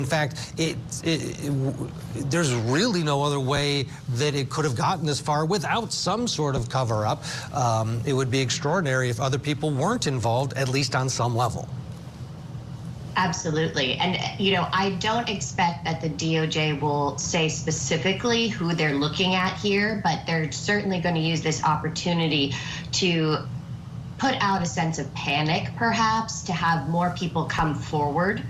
In fact, there's really no other way that it could have gotten this far without some sort of cover-up. It would be extraordinary if other people weren't involved, at least on some level. Absolutely. And, you know, I don't expect that the DOJ will say specifically who they're looking at here, but they're certainly going to use this opportunity to put out a sense of panic, perhaps, to have more people come forward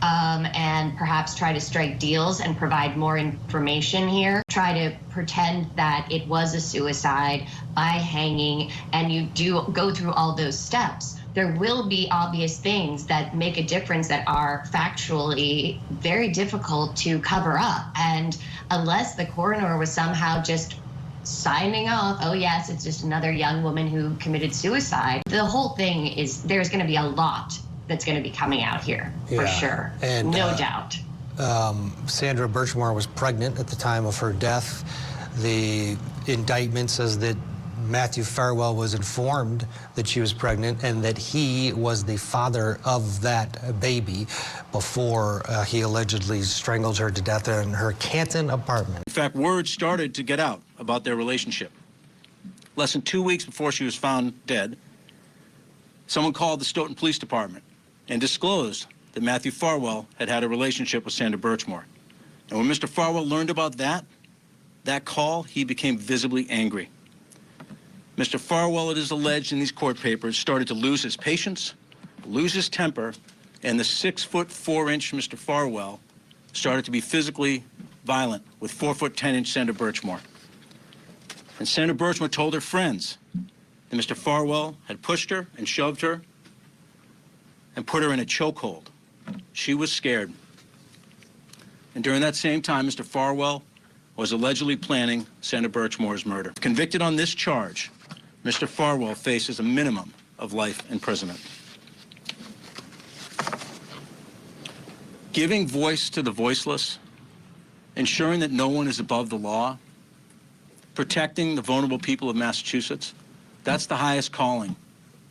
and perhaps try to strike deals and provide more information here. Try to pretend that it was a suicide by hanging, and you do go through all those steps. There will be obvious things that make a difference that are factually very difficult to cover up. And unless the coroner was somehow just signing off, oh yes, it's just another young woman who committed suicide, the whole thing is, there's going to be a lot that's going to be coming out here, for sure, and no doubt. Sandra Birchmore was pregnant at the time of her death. The indictment says that Matthew Farwell was informed that she was pregnant and that he was the father of that baby before he allegedly strangled her to death in her Canton apartment. In fact, word started to get out about their relationship. Less than 2 weeks before she was found dead, someone called the Stoughton Police Department and disclosed that Matthew Farwell had had a relationship with Sandra Birchmore. And when Mr. Farwell learned about that call, he became visibly angry. Mr. Farwell, it is alleged in these court papers, started to lose his patience, lose his temper, and the 6'4" Mr. Farwell started to be physically violent with 4'10" Sandra Birchmore. And Sandra Birchmore told her friends that Mr. Farwell had pushed her and shoved her and put her in a chokehold. She was scared. And during that same time, Mr. Farwell was allegedly planning Sandra Birchmore's murder. Convicted on this charge, Mr. Farwell faces a minimum of life imprisonment. Giving voice to the voiceless, ensuring that no one is above the law, protecting the vulnerable people of Massachusetts, that's the highest calling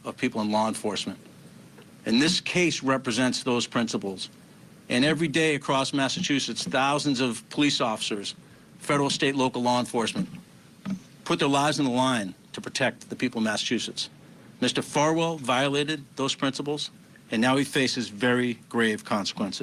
of people in law enforcement. And this case represents those principles. And every day across Massachusetts, thousands of police officers, federal, state, local law enforcement, put their lives on the line to protect the people of Massachusetts. Mr. Farwell violated those principles, and now he faces very grave consequences.